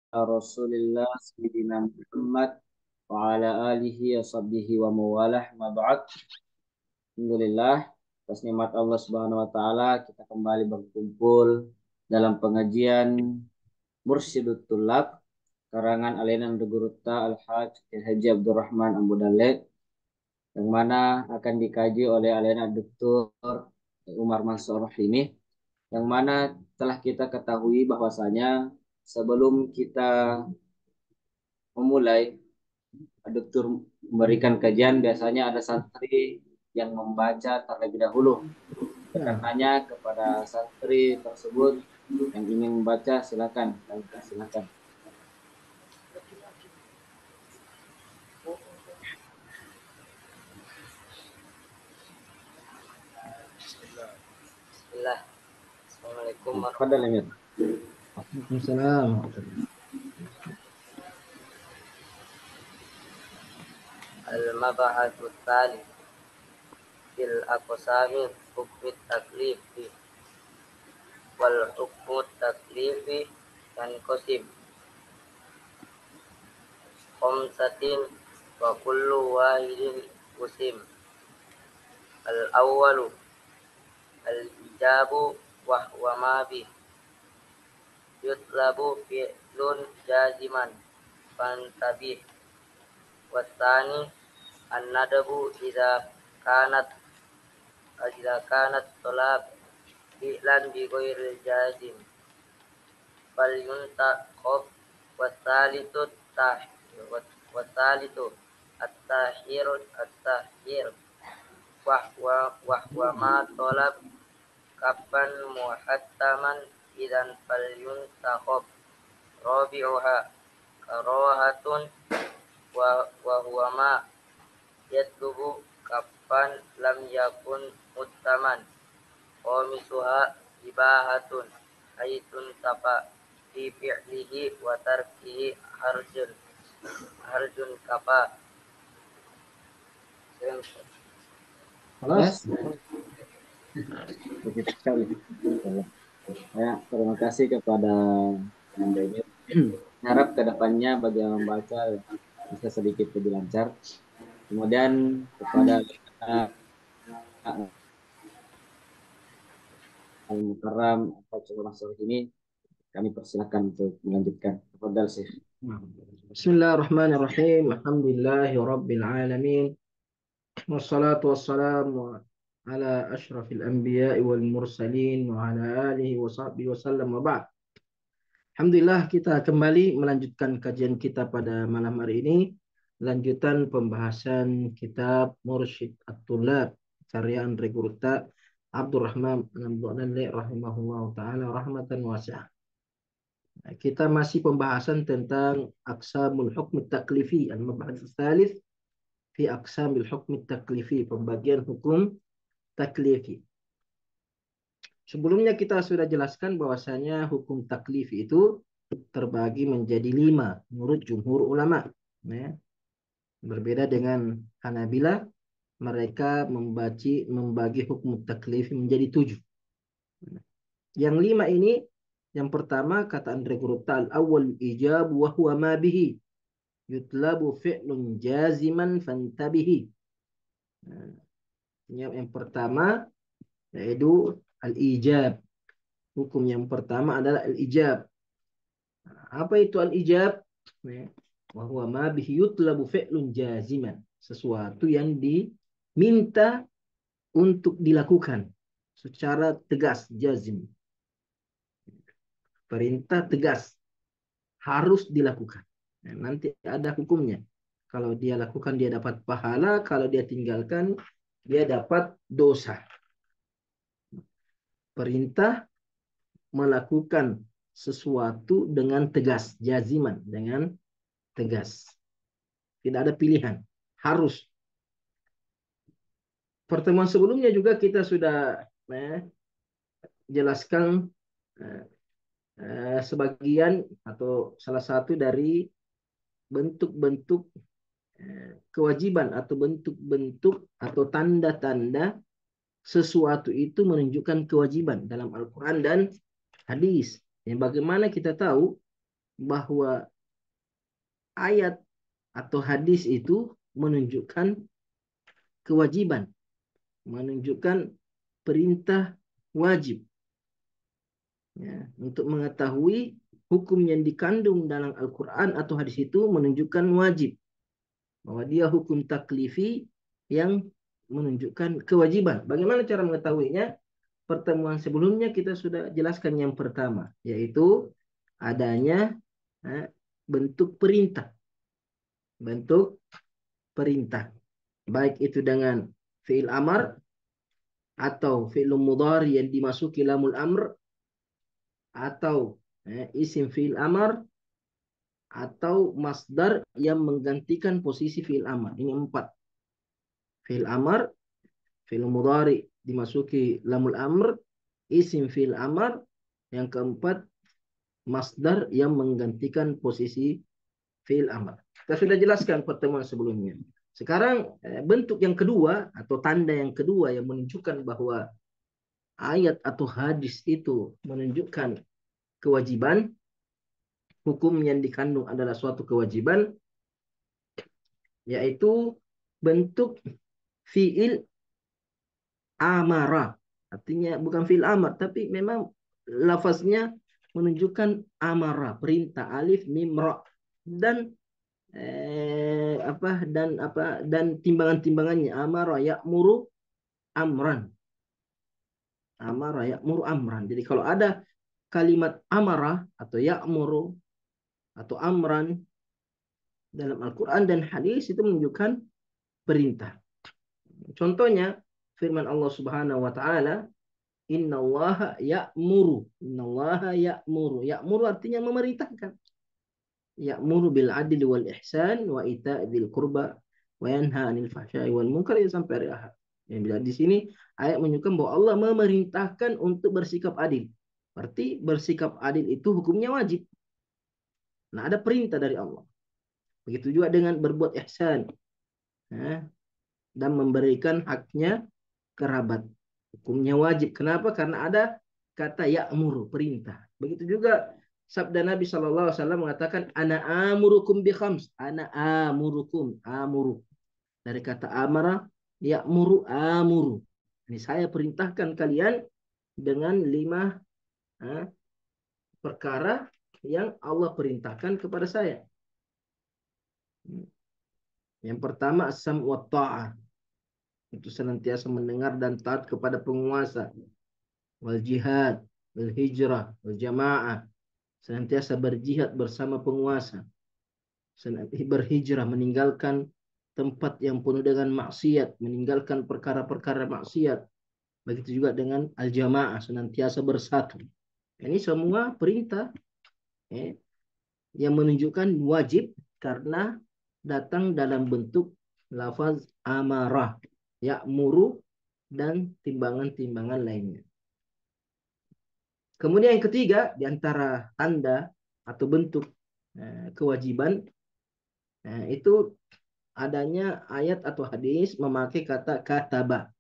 Rasulillah Sayyidina Muhammad wa ala alihi wa sahbihi wa mawalah ma ba'd. Alhamdulillah atas nikmat Allah Subhanahu wa taala kita kembali berkumpul dalam pengajian Mursyidut Tulab karangan Alinan Dugurutta Al-Hajj Haji Abdurrahman Ambu Dalek yang mana akan dikaji oleh Alena Dr. Umar Mansur ini yang mana telah kita ketahui bahwasanya sebelum kita memulai dokter memberikan kajian biasanya ada santri yang membaca terlebih dahulu. Karenanya kepada santri tersebut yang ingin membaca silakan, silakan. Bismillah. Assalamualaikum warahmatullahi warahmatullahi wabarakatuh. Waalaikumsalam. Al-Mabahatu Thalith fil aqsami hukmi taklifi wal hukmu taklifi kan qasim khamsatin wa kullu wahidin usim. Al-awwalu al-ijabu wa huwa ma bi yutlabu fi'lun jaziman fantabih. Wasani an-nadabu idza kanat talab fi'lan bi ghairi jazim fal yuntaqab. Wasalitu at-tahir wa ma talab kapan muhattaman idan fal yuntaqab. Rabi'uha karahatun wa huwa ma yatlubu kapan lam yakun muttaman. Qamisuha ibahatun haitun tafa fi fi'lihi wa tarkihi harjun kafa. Kelas? Begitu sekali. Ya, terima kasih kepada Anda ini. Harap kedepannya bagi yang membaca bisa sedikit lebih lancar. Kemudian kepada Al-Mukarram Al ini kami persilakan untuk melanjutkan. Tafadhal Syekh. Bismillahirrahmanirrahim. Alhamdulillahi rabbil alamin. Wassalatu wassalamu ala asyrafil anbiya'i wal mursalin wa ala alihi wa sahbihi wasallam wa ba'd. Alhamdulillah kita kembali melanjutkan kajian kita pada malam hari ini. Lanjutan pembahasan kitab Mursyid At-Tullab karya Andre Gurta Abdurrahman An-Nabdani rahimahullah ta'ala rahmatan wasi'ah. Kita masih pembahasan tentang aqsamul hukm taklifi, al-mabahats tsalits fi aqsamil hukm taklifi, pembagian hukum taklifi. Sebelumnya kita sudah jelaskan bahwasanya hukum taklifi itu terbagi menjadi 5 menurut jumhur ulama. Ya. Berbeda dengan Hanabila, mereka membagi hukum taklifi menjadi 7. Yang 5 ini, yang pertama kata Andre Gurta, al-awwal ijab wa huwa ma bihi yutlabu fi'lun jaziman fantabihi. Yang pertama yaitu al-ijab. Hukum yang pertama adalah al-ijab. Apa itu al-ijab? Wa huwa ma bihi yutlabu fi'lun jaziman. Sesuatu yang diminta untuk dilakukan secara tegas, jazim. Perintah tegas harus dilakukan. Nanti ada hukumnya. Kalau dia lakukan dia dapat pahala, kalau dia tinggalkan dia dapat dosa. Perintah melakukan sesuatu dengan tegas, jaziman, dengan tegas. Tidak ada pilihan, harus. Pertemuan sebelumnya juga kita sudah jelaskan sebagian atau salah satu dari bentuk-bentuk kewajiban atau bentuk-bentuk atau tanda-tanda sesuatu itu menunjukkan kewajiban dalam Al-Quran dan hadis. Bagaimana kita tahu bahwa ayat atau hadis itu menunjukkan kewajiban, menunjukkan perintah wajib. Ya, untuk mengetahui hukum yang dikandung dalam Al-Quran atau hadis itu menunjukkan wajib, bahwa dia hukum taklifi yang menunjukkan kewajiban. Bagaimana cara mengetahuinya? Pertemuan sebelumnya kita sudah jelaskan yang pertama, yaitu adanya bentuk perintah. Bentuk perintah. Baik itu dengan fi'il amar atau fi'il mudhari yang dimasuki lamul amr, atau isim fi'il amar, atau masdar yang menggantikan posisi fi'il amar. Ini 4. Fi'il amar, fi'il mudhari dimasuki lamul amr, isim fi'il amar, yang keempat masdar yang menggantikan posisi fi'il amar. Kita sudah jelaskan pertemuan sebelumnya. Sekarang bentuk yang kedua atau tanda yang kedua yang menunjukkan bahwa ayat atau hadis itu menunjukkan kewajiban, hukum yang dikandung adalah suatu kewajiban, yaitu bentuk fi'il amara. Artinya bukan fi'il amar, tapi memang lafaznya menunjukkan amara, perintah, alif mim ra, dan dan timbangan-timbangannya amara ya'muru amran. Amara ya'muru amran. Jadi kalau ada kalimat amara atau ya'muru atau amran dalam Al-Quran dan hadis, itu menunjukkan perintah. Contohnya firman Allah Subhanahu wa taala, innallaha ya'muru. Innallaha ya'muru. Ya'muru artinya memerintahkan. Ya'muru bil adli wal ihsan wa ita'dzil qurba wa yanha 'anil fahsya'i wal munkar, sampai akhir. Yang bila di sini ayat menunjukkan bahwa Allah memerintahkan untuk bersikap adil. Berarti bersikap adil itu hukumnya wajib. Nah, ada perintah dari Allah. Begitu juga dengan berbuat ihsan, dan memberikan haknya kerabat. Hukumnya wajib. Kenapa? Karena ada kata ya'muru, perintah. Begitu juga sabda Nabi SAW mengatakan, ana amurukum bi khams. Ana amurukum. Amuru. Dari kata amara, ya'muru amuru. Ini saya perintahkan kalian dengan 5 perkara yang Allah perintahkan kepada saya. Yang pertama, as-sam' wa ta'ah. Itu senantiasa mendengar dan taat kepada penguasa. Wal jihad, wal hijrah, wal jamaah. Senantiasa berjihad bersama penguasa. Senantiasa berhijrah, meninggalkan tempat yang penuh dengan maksiat, meninggalkan perkara-perkara maksiat. Begitu juga dengan al-jamaah, senantiasa bersatu. Ini semua perintah yang menunjukkan wajib karena datang dalam bentuk lafaz amarah, ya'muru, dan timbangan-timbangan lainnya. Kemudian yang ketiga, di antara tanda atau bentuk kewajiban, itu adanya ayat atau hadis memakai kata kataba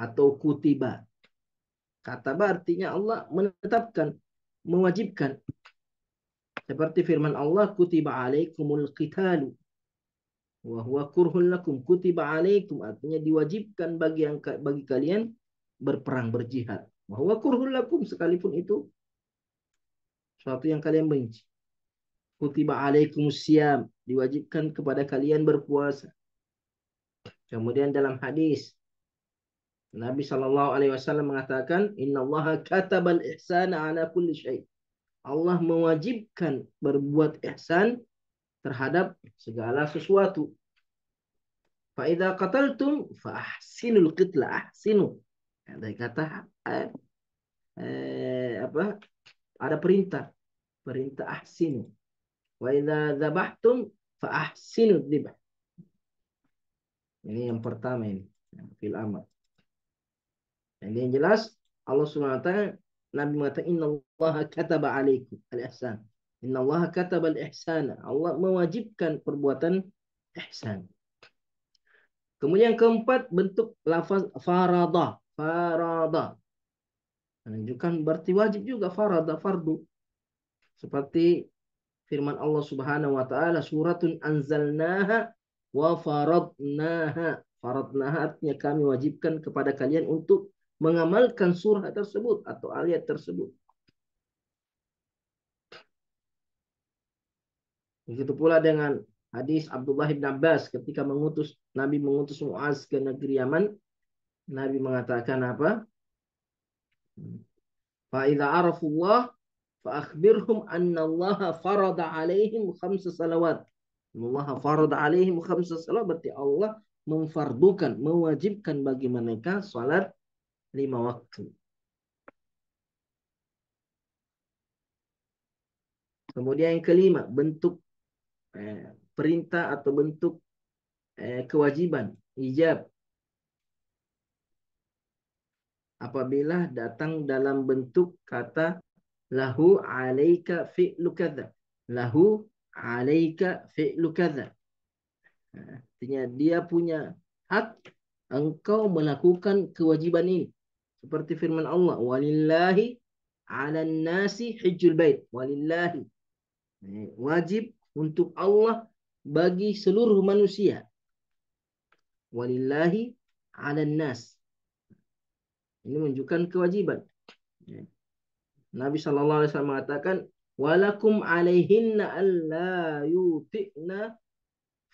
atau kutiba. Kataba artinya Allah menetapkan, mewajibkan. Seperti firman Allah, kutiba alaikumul qitalu wa huwa kurhun lakum. Kutiba alaikum artinya diwajibkan bagi kalian berperang, berjihad. Wa huwa kurhun lakum, sekalipun itu suatu yang kalian benci. Kutiba alaikumus siyam, diwajibkan kepada kalian berpuasa. Kemudian dalam hadis Nabi SAW mengatakan, innallaha katabal ihsana ala kulli syai'. Allah mewajibkan berbuat ihsan terhadap segala sesuatu. Fa idza qataltum fa ahsinul qitla. Ahsinu. Ada kata ada perintah ahsinu. Wa idza dzabhtum fa ahsinu dzibh. Ini yang pertama, ini fil amr. Yang jelas Allah Subhanahu wa taala, Nabi mengatakan innallaha kataba alaikum al-ihsan. Innallaha kataba al-ihsana. Allah mewajibkan perbuatan ihsan. Kemudian yang keempat, bentuk lafaz farada. Farada menunjukkan berarti wajib juga, farada, fardu. Seperti firman Allah Subhanahu wa taala, suratun anzalnaha wa faradnaha. Faradnaha artinya kami wajibkan kepada kalian untuk mengamalkan surah tersebut atau ayat tersebut. Begitu pula dengan hadis Abdullah bin Abbas ketika Nabi mengutus Muaz ke negeri Yaman, Nabi mengatakan apa? Fa idza arafullah fa akhbirhum anna Allah farada alaihim khamsa salawat. Allah farada alaihim khamsa salawat, berarti Allah memfardukan, mewajibkan bagi mereka salat 5 waktu. Kemudian yang kelima, bentuk perintah atau bentuk kewajiban, ijab. Apabila datang dalam bentuk kata lahu alaika fi'lu kadza. Lahu alaika fi'lu kadza. Artinya dia punya hak engkau melakukan kewajiban ini. Seperti firman Allah, walillahi 'alan nasi hajjul bait. Walillahi. Wajib untuk Allah bagi seluruh manusia. Walillahi 'alan nas. Ini menunjukkan kewajiban. Nabi SAW mengatakan, walakum alaihinna alla yuti'na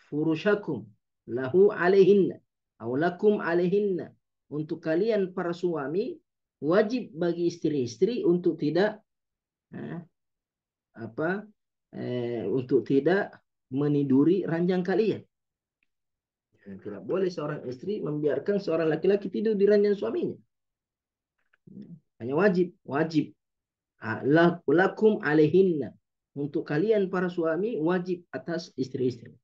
furushakum. Lahu alaihinna. Awlakum alaihinna. Untuk kalian para suami, wajib bagi istri-istri untuk tidak untuk tidak meniduri ranjang kalian. Tidak boleh seorang istri membiarkan seorang laki-laki tidur di ranjang suaminya. Hanya wajib. Lakum alaihinna. Untuk kalian para suami wajib atas istri-istri.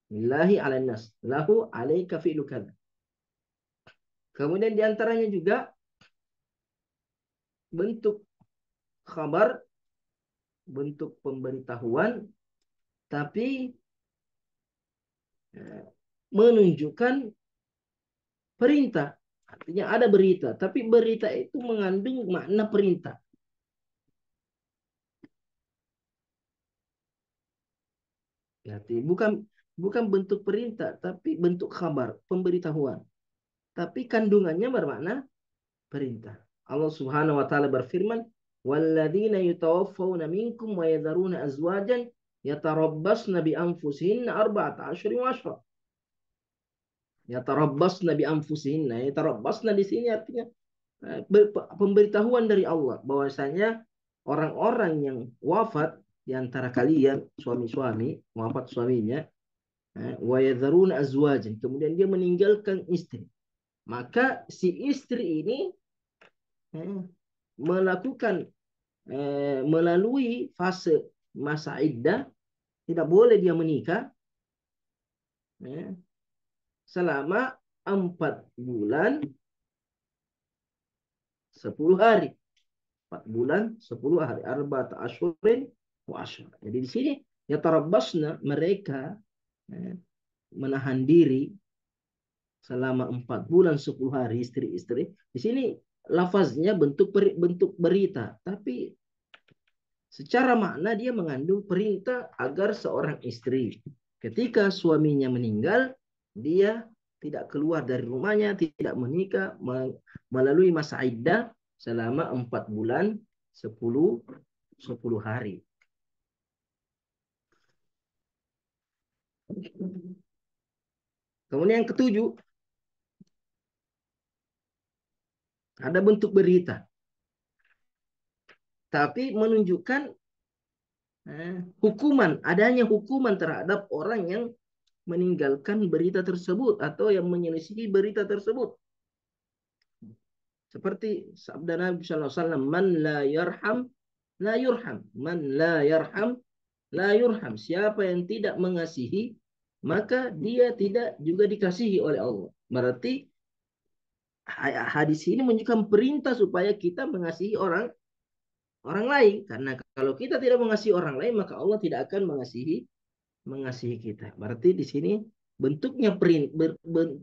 Lillahi 'alan nas. Lahu 'alaika fi'lu kadza. Kemudian diantaranya juga bentuk khabar, bentuk pemberitahuan, tapi menunjukkan perintah. Artinya ada berita, tapi berita itu mengandung makna perintah. Berarti bukan bentuk perintah, tapi bentuk kabar, pemberitahuan. Tapi kandungannya bermakna perintah. Allah Subhanahu wa taala berfirman, "Walladzina yatawaffawna minkum wa yadharuna azwajan yatarabbasna bi anfusihinna arba'ata asyrin wa asyra." Yatarabbasna bi anfusihinna. Yatarabbasna di sini artinya pemberitahuan dari Allah bahwasanya orang-orang yang wafat di antara kalian, suami-suami, wafat suaminya, wa yadharuna azwajan, kemudian dia meninggalkan istri. Maka si istri ini melakukan melalui fase masa iddah, tidak boleh dia menikah selama 4 bulan 10 hari. 4 bulan 10 hari. Arba'at asyurin wa asyra. Jadi di sini yatarabbasna, mereka menahan diri selama 4 bulan 10 hari istri-istri. Di sini lafaznya bentuk berita, tapi secara makna dia mengandung perintah agar seorang istri ketika suaminya meninggal, dia tidak keluar dari rumahnya, tidak menikah melalui masa iddah selama 4 bulan 10 hari. Kemudian yang ketujuh, ada bentuk berita, tapi menunjukkan hukuman, adanya hukuman terhadap orang yang meninggalkan berita tersebut atau yang menyelisihi berita tersebut. Seperti sabda Nabi SAW, man la yarham la yurham, man la yarham la yurham. Siapa yang tidak mengasihi, maka dia tidak juga dikasihi oleh Allah. Berarti hadis ini menunjukkan perintah supaya kita mengasihi orang lain. Karena kalau kita tidak mengasihi orang lain, maka Allah tidak akan mengasihi kita. Berarti di sini bentuknya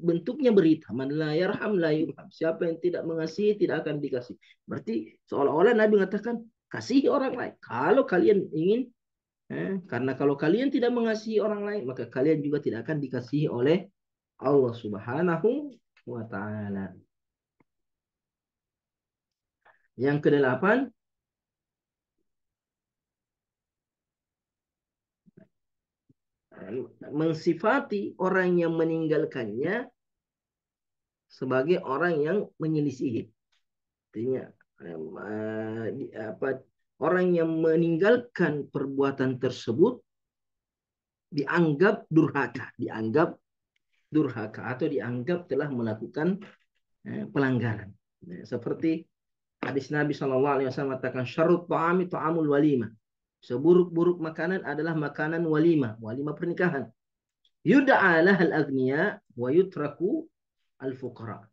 bentuknya berita. Man la yarham la yurham. Siapa yang tidak mengasihi tidak akan dikasihi. Berarti seolah-olah Nabi mengatakan, Kasihi orang lain. Kalau kalian ingin, karena kalau kalian tidak mengasihi orang lain, maka kalian juga tidak akan dikasihi oleh Allah Subhanahu wa Ta'ala. Yang kedelapan, mensifati orang yang meninggalkannya sebagai orang yang menyelisihi. Artinya, orang yang meninggalkan perbuatan tersebut dianggap durhaka atau dianggap telah melakukan pelanggaran. Seperti hadis Nabi SAW mengatakan, syarrut ta'ami ta'amul walimah. Seburuk-buruk makanan adalah makanan walimah pernikahan. Yud'a lahal agniya wa yutraku al-fuqara.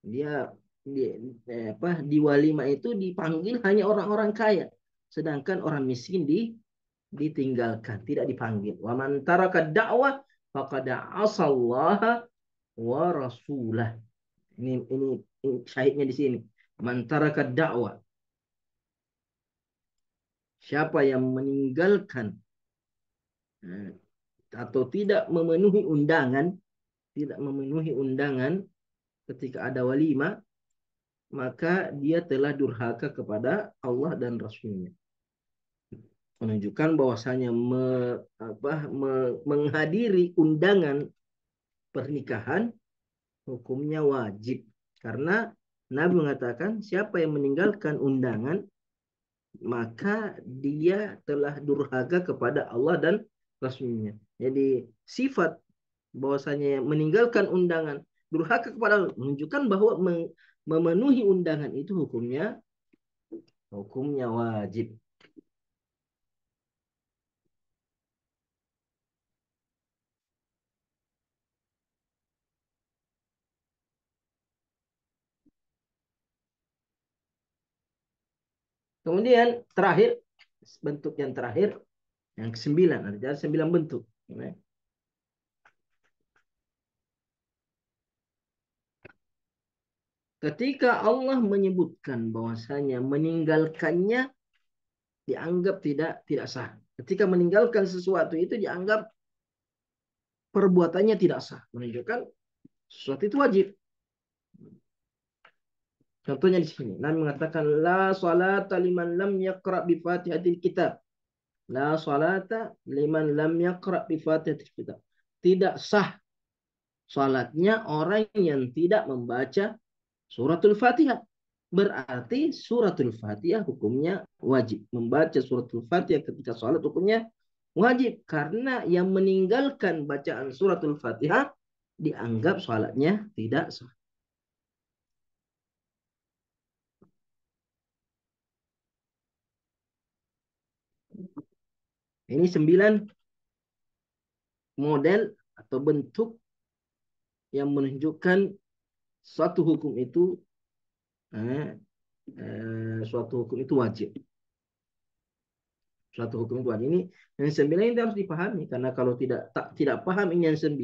Dia di walimah itu dipanggil hanya orang-orang kaya, sedangkan orang miskin ditinggalkan, tidak dipanggil. Wa man taraka da'wah faqad asallaha wa rasulah. Ini syahidnya di sini. Man taraka da'wah. Siapa yang meninggalkan atau tidak memenuhi undangan ketika ada walimah, maka dia telah durhaka kepada Allah dan Rasulnya. Menunjukkan bahwasanya menghadiri undangan pernikahan hukumnya wajib. Karena Nabi mengatakan siapa yang meninggalkan undangan maka dia telah durhaka kepada Allah dan Rasulnya. Jadi sifat bahwasanya meninggalkan undangan durhaka kepada Allah menunjukkan bahwa memenuhi undangan itu hukumnya wajib. Kemudian terakhir, bentuk yang terakhir, yang ke-9, ada 9 bentuk. Ketika Allah menyebutkan bahwasanya meninggalkannya dianggap tidak sah. Ketika meninggalkan sesuatu itu dianggap perbuatannya tidak sah. Menunjukkan sesuatu itu wajib. Contohnya di sini, Nabi mengatakan la salata liman lam yaqra bi Fatihatil Kitab. La salata liman lam yaqra bi Fatihatil Kitab. Tidak sah salatnya orang yang tidak membaca suratul Fatihah. Berarti suratul Fatihah hukumnya wajib. Membaca suratul Fatihah ketika salat hukumnya wajib. Karena yang meninggalkan bacaan suratul Fatihah dianggap salatnya tidak sah. Ini 9 model atau bentuk yang menunjukkan suatu hukum itu wajib. Suatu hukum itu wajib. Ini yang 9 ini harus dipahami karena kalau tidak paham ini yang 9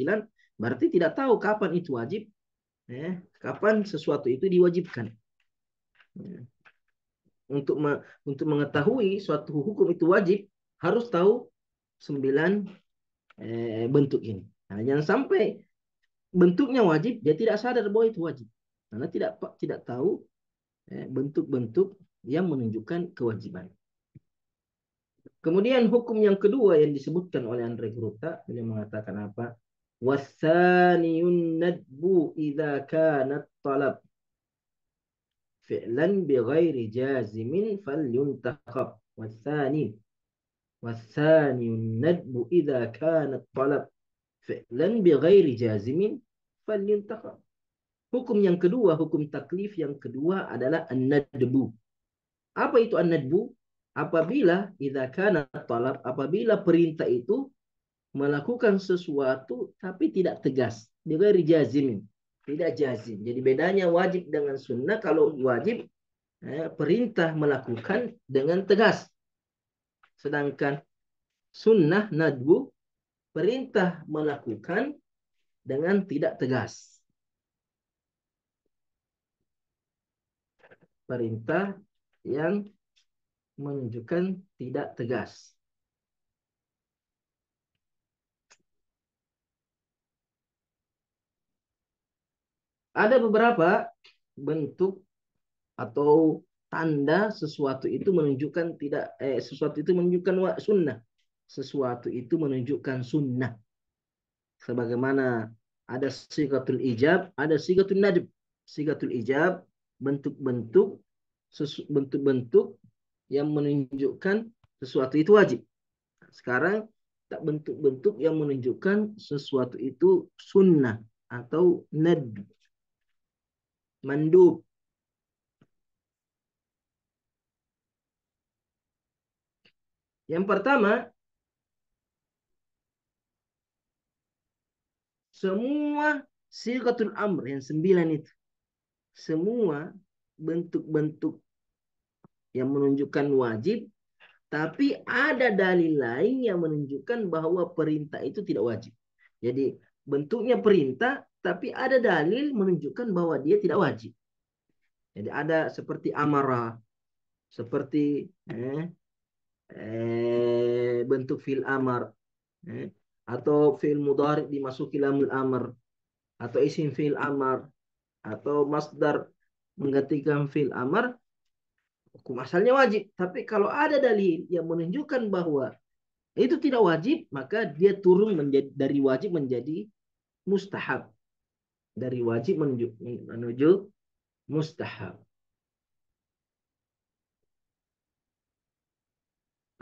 berarti tidak tahu kapan itu wajib, kapan sesuatu itu diwajibkan. Untuk mengetahui suatu hukum itu wajib harus tahu 9 bentuk ini. Nah, jangan sampai bentuknya wajib dia tidak sadar bahwa itu wajib karena tidak tahu bentuk-bentuk yang menunjukkan kewajiban. Kemudian hukum yang kedua yang disebutkan oleh Andre Gruta, beliau mengatakan apa? Wasaniyun nadbu idza kanat talab fi'lan bighairi jazimin falyuntakhab. Wasaniyun nadbu idza kanat talab fi'lan bighairi jazimin falyuntakhab. Hukum yang kedua, hukum taklif yang kedua adalah an-nadbu. Apa itu an-nadbu? Apabila idza kana talab, apabila perintah itu melakukan sesuatu tapi tidak tegas, bighairi jazimin, tidak jazim. Jadi bedanya wajib dengan sunnah, kalau wajib perintah melakukan dengan tegas. Sedangkan sunnah nadbu perintah melakukan dengan tidak tegas. Perintah yang menunjukkan tidak tegas. Ada beberapa bentuk atau tanda sesuatu itu menunjukkan tidak sesuatu itu menunjukkan sunnah. Sesuatu itu menunjukkan sunnah. Sebagaimana ada sigatul ijab, ada sigatul nadb. Sigatul ijab bentuk-bentuk bentuk-bentuk yang menunjukkan sesuatu itu wajib. Sekarang tak bentuk-bentuk yang menunjukkan sesuatu itu sunnah atau nadb, mandub. Yang pertama, semua sigatul amr yang 9 itu, semua bentuk-bentuk yang menunjukkan wajib, tapi ada dalil lain yang menunjukkan bahwa perintah itu tidak wajib. Jadi bentuknya perintah, tapi ada dalil menunjukkan bahwa dia tidak wajib. Jadi ada seperti amarah, seperti bentuk fil amar, atau fil mudhari dimasuki lamul amr, atau isim fil amar, atau masdar menggantikan fil amar, hukum asalnya wajib. Tapi kalau ada dalil yang menunjukkan bahwa itu tidak wajib, maka dia turun dari wajib menjadi mustahab. Dari wajib menuju mustahab.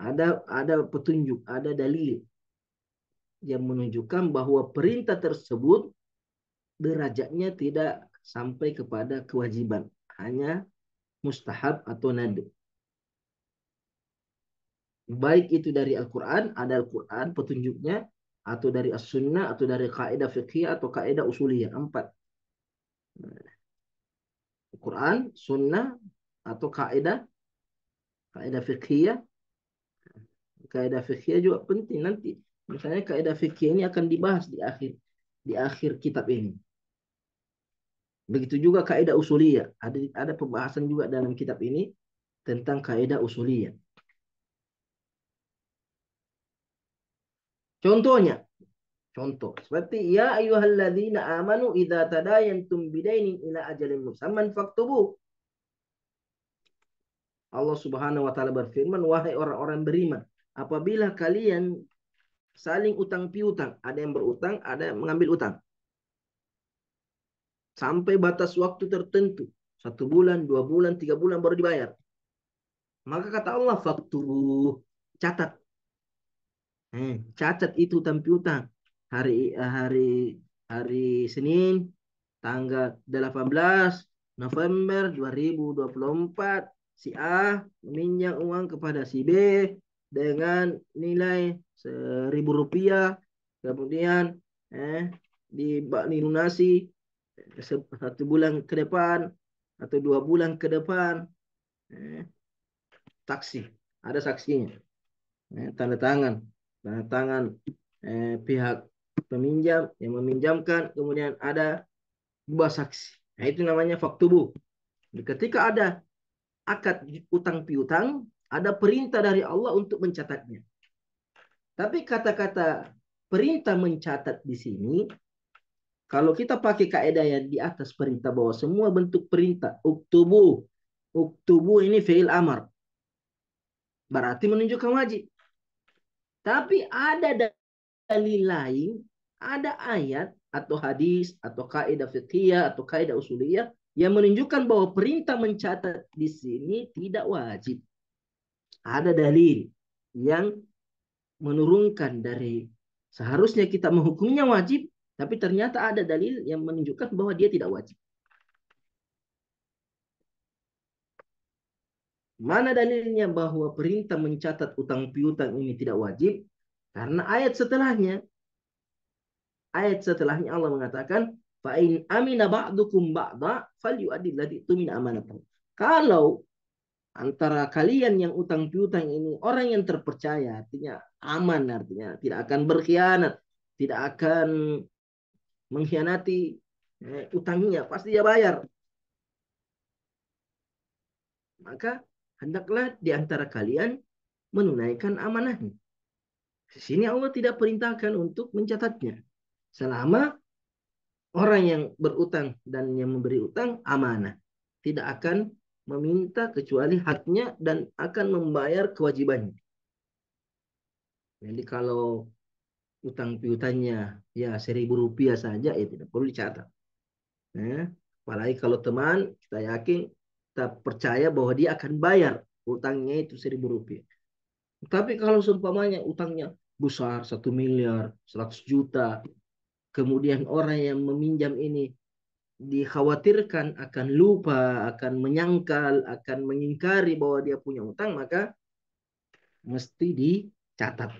Ada petunjuk, ada dalil yang menunjukkan bahwa perintah tersebut derajatnya tidak sampai kepada kewajiban, hanya mustahab atau nadb. Baik itu dari Al-Quran, ada Al-Quran petunjuknya, atau dari As-Sunnah, atau dari kaidah fikih atau kaidah usuliyah. 4. Al-Quran, Sunnah, atau kaidah fikih. Kaidah fikih juga penting nanti. Misalnya kaidah fikih ini akan dibahas di akhir kitab ini. Begitu juga kaidah usuliyah. Ada pembahasan juga dalam kitab ini tentang kaidah usuliyah. Contoh seperti ya ayyuhalladzina amanu idza tadayantum bidainin ila ajalin musamman faktubu. Allah Subhanahu wa taala berfirman, wahai orang-orang beriman, apabila kalian saling utang piutang, ada yang berutang, ada yang mengambil utang, sampai batas waktu tertentu, 1 bulan, 2 bulan, 3 bulan baru dibayar. Maka kata Allah, faktubu, catat. Catat itu utang piutang. Hari Senin tanggal 18 November 2024 si A meminjam uang kepada si B dengan nilai Rp1.000, kemudian dilunasi 1 bulan ke depan atau 2 bulan ke depan. Saksi, ada saksinya, tanda tangan pihak peminjam yang meminjamkan, kemudian ada 2 saksi. Nah, itu namanya faktubu. Ketika ada akad utang piutang, ada perintah dari Allah untuk mencatatnya. Tapi kata-kata perintah mencatat di sini, kalau kita pakai kaidah yang di atas perintah bahwa semua bentuk perintah, uktubu ini fi'il amar, berarti menunjukkan wajib. Tapi ada dalil lain, ada ayat atau hadis atau kaidah fikih atau kaidah usuliyah yang menunjukkan bahwa perintah mencatat di sini tidak wajib. Ada dalil yang menurunkan dari seharusnya kita menghukumnya wajib, tapi ternyata ada dalil yang menunjukkan bahwa dia tidak wajib. Mana dalilnya bahwa perintah mencatat utang piutang ini tidak wajib? Karena ayat setelahnya Allah mengatakan, fa in amina ba'dukum ba'da falyu'addi alladhi tumina amanatahu. Kalau antara kalian yang utang piutang ini orang yang terpercaya, artinya aman, artinya tidak akan berkhianat, tidak akan mengkhianati utangnya, pasti dia bayar. Maka hendaklah di antara kalian menunaikan amanahnya. Di sini Allah tidak perintahkan untuk mencatatnya. Selama orang yang berutang dan yang memberi utang amanah, tidak akan meminta kecuali haknya dan akan membayar kewajibannya. Jadi kalau utang piutangnya ya Rp1.000 saja, ya tidak perlu dicatat. Apalagi kalau teman kita yakin, kita percaya bahwa dia akan bayar utangnya itu Rp1.000. Tapi kalau seumpamanya utangnya besar 1 miliar, 100 juta, kemudian orang yang meminjam ini dikhawatirkan akan lupa, akan menyangkal, akan mengingkari bahwa dia punya utang, maka mesti dicatat.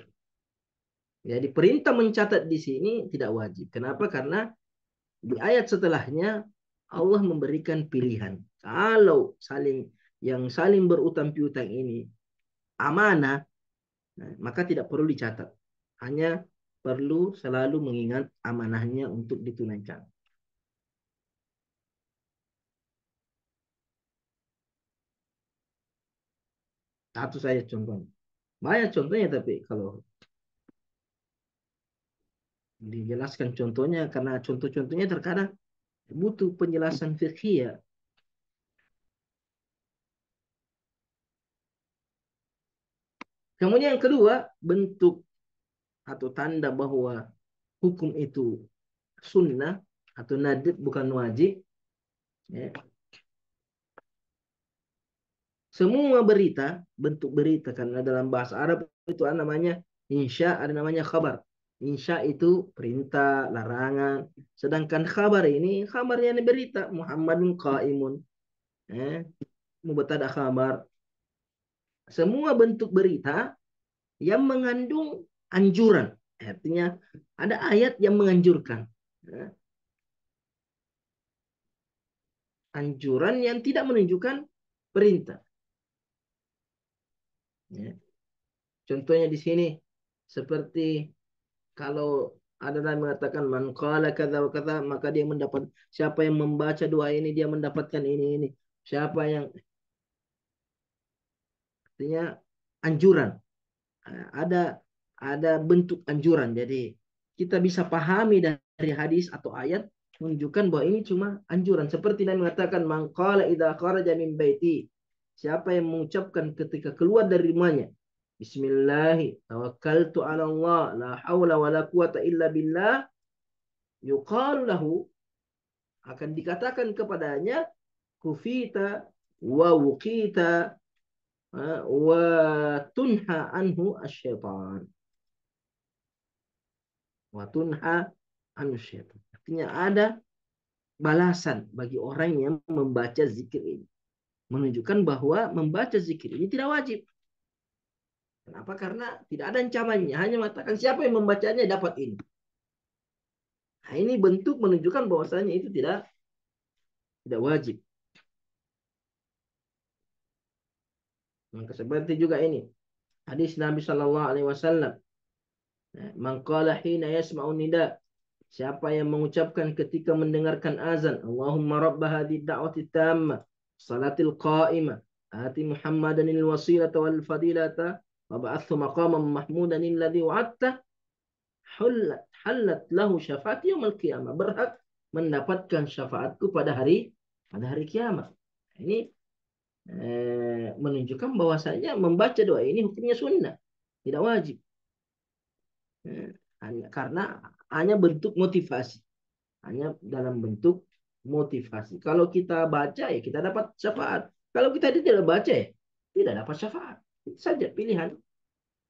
Jadi perintah mencatat di sini tidak wajib. Kenapa? Karena di ayat setelahnya Allah memberikan pilihan. Kalau saling berutang piutang ini amanah, maka tidak perlu dicatat. Hanya perlu selalu mengingat amanahnya untuk ditunaikan. Satu saja contohnya. Banyak contohnya, tapi kalau dijelaskan contohnya, karena contoh-contohnya terkadang butuh penjelasan fikih ya. Kemudian yang kedua, bentuk atau tanda bahwa hukum itu sunnah atau nadib bukan wajib. Ya. Semua berita, bentuk berita, karena dalam bahasa Arab itu ada namanya insya, ada namanya khabar. Insya itu perintah, larangan. Sedangkan khabar ini, khabarnya ini berita. Muhammadun qaimun. Mubtada khabar. Semua bentuk berita yang mengandung anjuran. Artinya ada ayat yang menganjurkan. Anjuran yang tidak menunjukkan perintah. Contohnya di sini seperti kalau ada yang mengatakan man qala kadza wa kadza, maka dia mendapat, siapa yang membaca doa ini dia mendapatkan ini. Siapa yang, artinya anjuran. Ada bentuk anjuran. Jadi kita bisa pahami dari hadis atau ayat menunjukkan bahwa ini cuma anjuran. Seperti Nabi mengatakan man qala idza kharaja min baiti. Siapa yang mengucapkan ketika keluar dari rumahnya, Bismillahi tawakkaltu ala Allah la haula wa la quwata illa billah, yuqalu lahu, akan dikatakan kepadanya kufita wa wuqita wa tunha anhu asyaitan. Wa tunha anhu asyaitan. Artinya ada balasan bagi orang yang membaca zikir ini. Menunjukkan bahwa membaca zikir ini tidak wajib. Kenapa? Karena tidak ada ancamannya. Hanya mengatakan siapa yang membacanya dapat ini. Nah, ini bentuk menunjukkan bahwasanya itu tidak wajib. Maka seperti juga ini hadis Nabi Shallallahu Alaihi Wasallam, man qala hina yasma'un nida, siapa yang mengucapkan ketika mendengarkan azan, Allahumma rabb hadhihi da'wati tammah salatil qa'imah ati Muhammadan al-wasilata wal fadilata wa ba'athu maqaman mahmudan alladhi wa'adta, halat lahu syafaati yaumil qiyamah, berhak mendapatkan syafaatku pada hari kiamat. Ini menunjukkan bahwasanya membaca doa ini hukumnya sunnah, tidak wajib. Karena hanya bentuk motivasi, hanya dalam bentuk motivasi. Kalau kita baca ya kita dapat syafaat. Kalau kita tidak baca ya tidak dapat syafaat. Itu saja pilihan.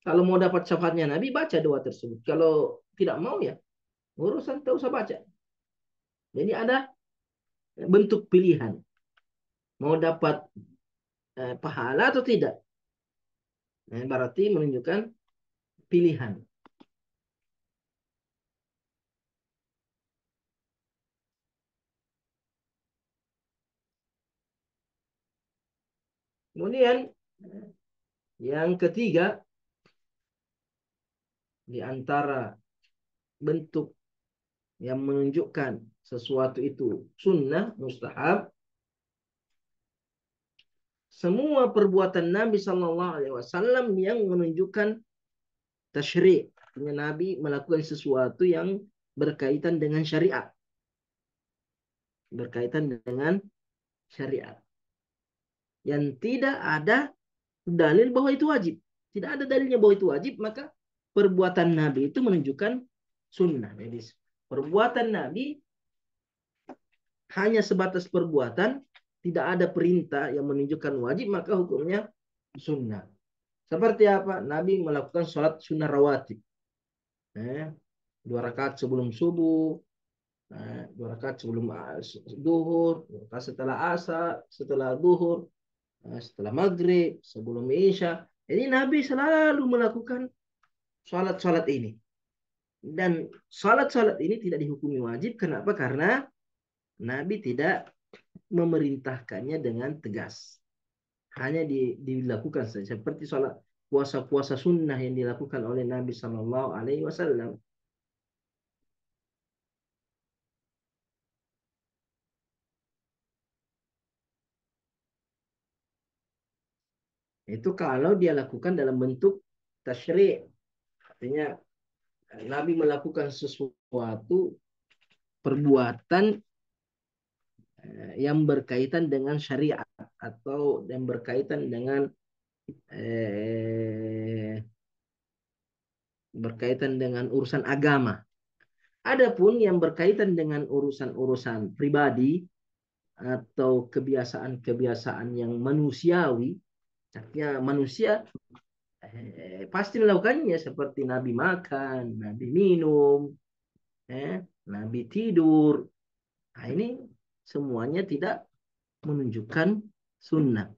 Kalau mau dapat syafaatnya Nabi, baca doa tersebut. Kalau tidak mau ya urusan tak usah baca. Jadi ada bentuk pilihan. Mau dapat pahala atau tidak. Berarti menunjukkan pilihan. Kemudian yang ketiga, di antara bentuk yang menunjukkan sesuatu itu sunnah, mustahab, semua perbuatan Nabi Shallallahu Alaihi Wasallam yang menunjukkan tasyri'. Artinya Nabi melakukan sesuatu yang berkaitan dengan syariat. Berkaitan dengan syariat. Yang tidak ada dalil bahwa itu wajib. Tidak ada dalilnya bahwa itu wajib, maka perbuatan Nabi itu menunjukkan sunnah. Jadi perbuatan Nabi hanya sebatas perbuatan, tidak ada perintah yang menunjukkan wajib, maka hukumnya sunnah. Seperti apa? Nabi melakukan sholat sunnah rawatib. 2 rakaat sebelum subuh, 2 rakaat sebelum duhur, 2 rakaat setelah asar, setelah duhur, setelah maghrib, sebelum isya. Jadi Nabi selalu melakukan sholat-sholat ini. Dan sholat-sholat ini tidak dihukumi wajib. Kenapa? Karena Nabi tidak memerintahkannya dengan tegas. Hanya dilakukan saja. Seperti sholat puasa-puasa sunnah yang dilakukan oleh Nabi Sallallahu Alaihi Wasallam. Itu kalau dia lakukan dalam bentuk tasyri'. Artinya Nabi melakukan sesuatu perbuatan yang berkaitan dengan syariat atau yang berkaitan dengan urusan agama. Adapun yang berkaitan dengan urusan-urusan pribadi atau kebiasaan-kebiasaan yang manusiawi, artinya manusia pasti melakukannya, seperti Nabi makan, Nabi minum, Nabi tidur. Nah, ini semuanya tidak menunjukkan sunnah.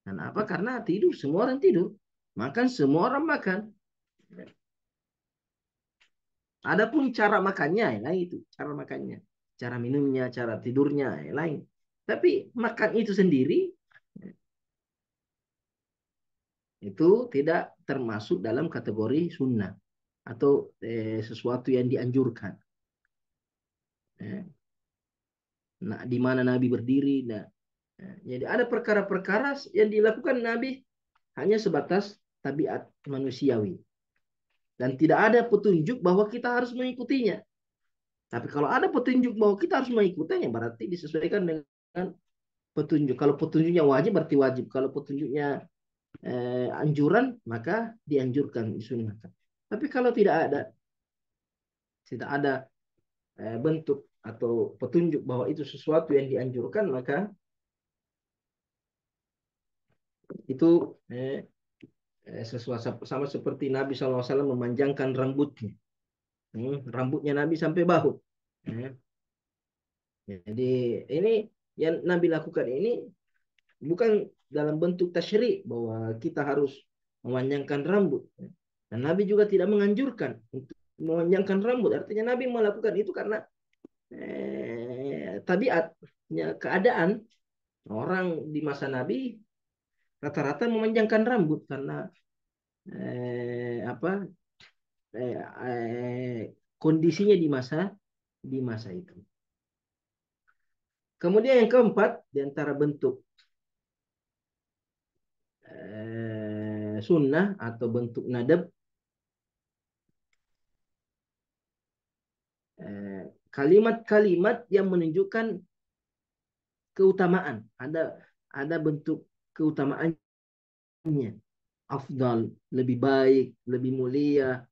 Dan apa? Karena tidur, semua orang tidur. Makan, semua orang makan. Adapun cara makannya, lain itu. Cara makannya. Cara minumnya, cara tidurnya, lain. Tapi makan itu sendiri, itu tidak termasuk dalam kategori sunnah. Atau sesuatu yang dianjurkan. Nah, di mana Nabi berdiri. Nah, jadi ada perkara-perkara yang dilakukan Nabi hanya sebatas tabiat manusiawi. Dan tidak ada petunjuk bahwa kita harus mengikutinya. Tapi kalau ada petunjuk bahwa kita harus mengikutinya, berarti disesuaikan dengan petunjuk. Kalau petunjuknya wajib, berarti wajib. Kalau petunjuknya anjuran, maka dianjurkan, disunahkan. Tapi kalau tidak ada bentuk atau petunjuk bahwa itu sesuatu yang dianjurkan, maka itu sesuatu sama seperti Nabi SAW memanjangkan rambutnya. Rambutnya Nabi sampai bahu. Jadi ini yang Nabi lakukan ini bukan dalam bentuk tasyri' bahwa kita harus memanjangkan rambut. Dan Nabi juga tidak menganjurkan untuk memanjangkan rambut. Artinya Nabi melakukan itu karena tabiatnya, keadaan orang di masa Nabi rata-rata memanjangkan rambut karena kondisinya di masa itu. Kemudian yang keempat, di antara bentuk sunnah atau bentuk nadab, kalimat-kalimat yang menunjukkan keutamaan. Ada bentuk keutamaannya. Afdal, lebih baik, lebih mulia.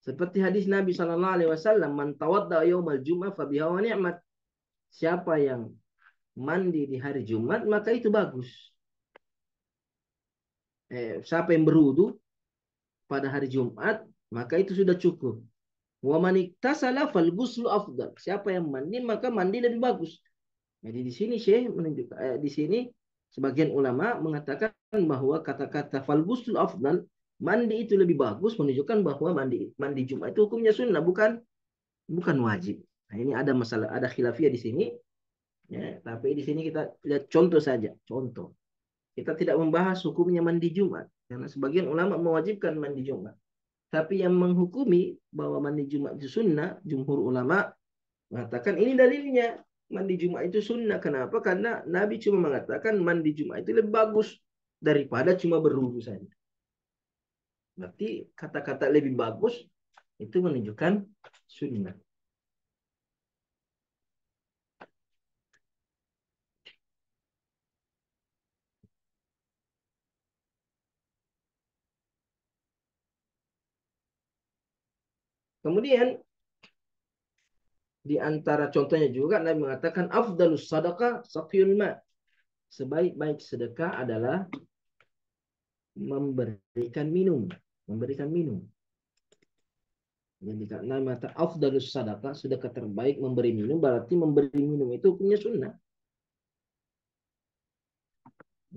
Seperti hadis Nabi Sallallahu Alaihi Wasallam, man tawadda yaumal jum'ah fa biha wa ni'mat. Siapa yang mandi di hari Jumat, maka itu bagus. Siapa yang berwudu pada hari Jumat, maka itu sudah cukup. Wa man iktasala fal ghuslu afdal. Siapa yang mandi, maka mandi lebih bagus. Jadi di sini Syekh menunjukkan, di sini sebagian ulama mengatakan bahwa kata-kata fal ghuslu afdal, mandi itu lebih bagus, menunjukkan bahwa mandi Jumat itu hukumnya sunnah, bukan wajib. Nah, ini ada masalah, ada khilafiyah di sini. Ya, tapi di sini kita lihat contoh saja, contoh. Kita tidak membahas hukumnya mandi Jumat, karena sebagian ulama mewajibkan mandi Jumat. Tapi yang menghukumi bahwa mandi Jumat itu sunnah, jumhur ulama mengatakan ini dalilnya. mandi Jumat itu sunnah. Kenapa? Karena Nabi cuma mengatakan mandi Jumat itu lebih bagus daripada cuma berwudu saja. Berarti kata-kata lebih bagus itu menunjukkan sunnah. Kemudian di antara contohnya juga Nabi mengatakan afdalus sadaqah saqyul ma. Sebaik-baik sedekah adalah memberikan minum, memberikan minum. Jadi karena mata afdalus sadaqah sedekah terbaik memberi minum, berarti memberi minum itu punya sunnah.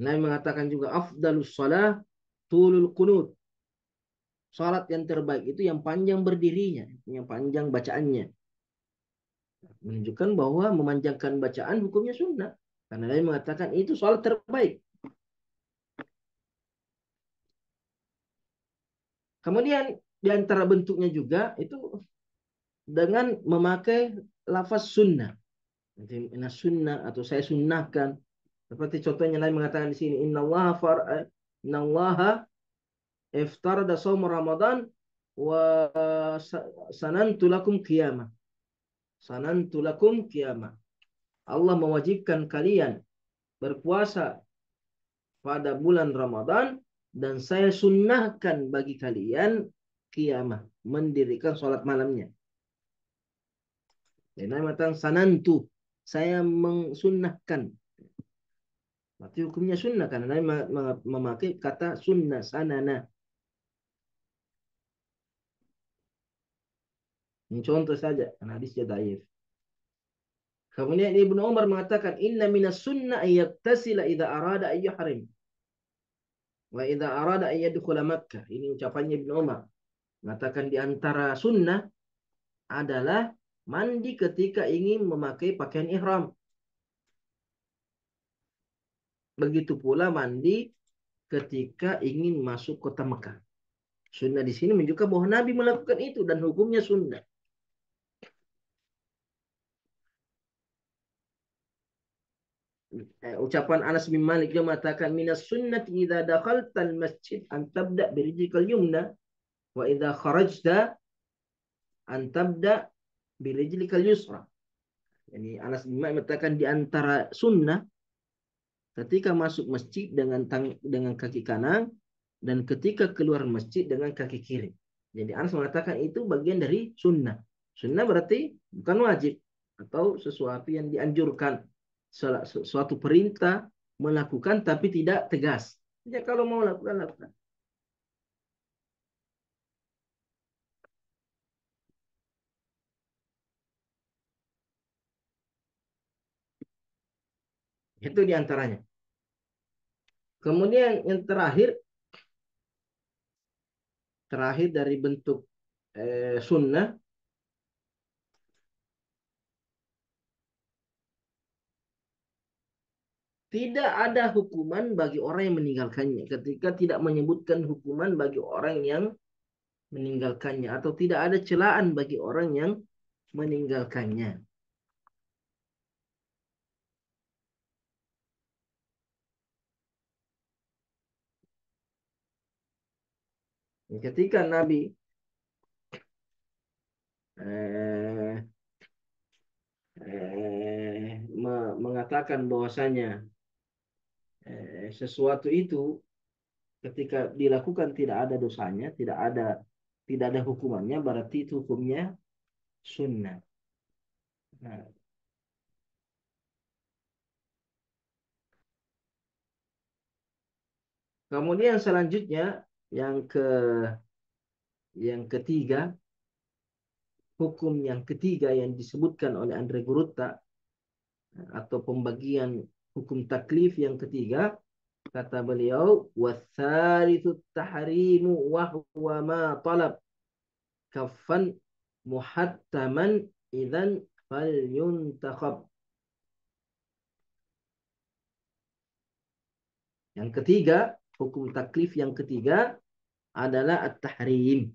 Nabi mengatakan juga afdalus salah tulul qunut. Salat yang terbaik itu yang panjang berdirinya, yang panjang bacaannya. Menunjukkan bahwa memanjangkan bacaan hukumnya sunnah. Karena Nabi mengatakan itu salat terbaik. Kemudian di antara bentuknya juga itu dengan memakai lafaz sunnah. Nanti sunnah atau saya sunnahkan. Seperti contohnya Nabi mengatakan di sini innallaha iftarada shaum Ramadan wa sanantu lakum qiyamah. Sanantu lakum qiyamah. Allah mewajibkan kalian berpuasa pada bulan Ramadan dan saya sunnahkan bagi kalian qiyamah, mendirikan sholat malamnya. Dan Nabi mengatakan sanantu, saya mensunnahkan. Berarti hukumnya sunnah karena Nabi memakai kata sunnah sanana. Ini contoh saja karena hadisnya dhaif. Kemudian Ibnu Umar mengatakan inna minas sunnah ayyaktasila idza arada ayyuhrim wa idza arada ayyadkhula Makkah. Ini ucapannya Ibnu Umar. Mengatakan di antara sunnah adalah mandi ketika ingin memakai pakaian ihram. Begitu pula mandi ketika ingin masuk kota Mekah. Sunnah di sini menunjukkan bahwa Nabi melakukan itu dan hukumnya sunnah. Ucapan Anas bin Malik dia mengatakan minas sunnati idza dakhaltal masjid an tabda birijlikal yumna wa idza kharajta an tabda birijlikal yusra. Jadi Anas bin Malik mengatakan di antara sunnah ketika masuk masjid dengan kaki kanan dan ketika keluar masjid dengan kaki kiri. Jadi Anas mengatakan itu bagian dari sunnah. Sunnah berarti bukan wajib atau sesuatu yang dianjurkan. Suatu perintah melakukan tapi tidak tegas. Ya kalau mau lakukan, lakukan. Itu diantaranya. Kemudian yang terakhir dari bentuk sunnah tidak ada hukuman bagi orang yang meninggalkannya ketika tidak menyebutkan hukuman bagi orang yang meninggalkannya atau tidak ada celaan bagi orang yang meninggalkannya. Ketika Nabi eh, mengatakan bahwasanya sesuatu itu ketika dilakukan tidak ada dosanya, tidak ada hukumannya, berarti itu hukumnya sunnah. Nah, kemudian selanjutnya yang ketiga, hukum yang ketiga yang disebutkan oleh Andre Gurutta atau pembagian hukum taklif yang ketiga, kata beliau watsalitsu tahrimu wa huwa ma talab kaffan muhattaman idzan falyuntakhab. Yang ketiga, hukum taklif yang ketiga adalah at-tahrim.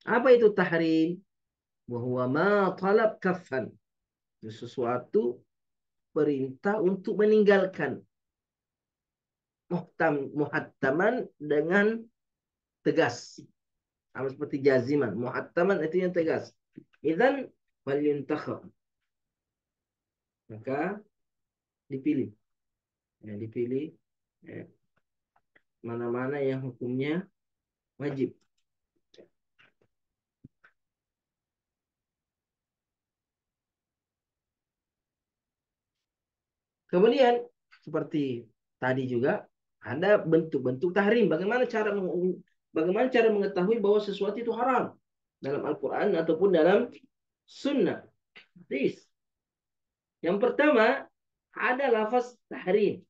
Apa itu tahrim? Wa huwa ma talab kaffan. Sesuatu perintah untuk meninggalkan. Muhattaman dengan tegas. Sama seperti jaziman. Muhattaman itu yang tegas. Idzan falyuntakhab. Maka dipilih. Ya, dipilih ya, mana-mana yang hukumnya wajib. Kemudian seperti tadi juga ada bentuk-bentuk tahrim. Bagaimana cara mengetahui bahwa sesuatu itu haram dalam Al-Quran ataupun dalam Sunnah? Hadis. Yang pertama ada lafaz tahrim.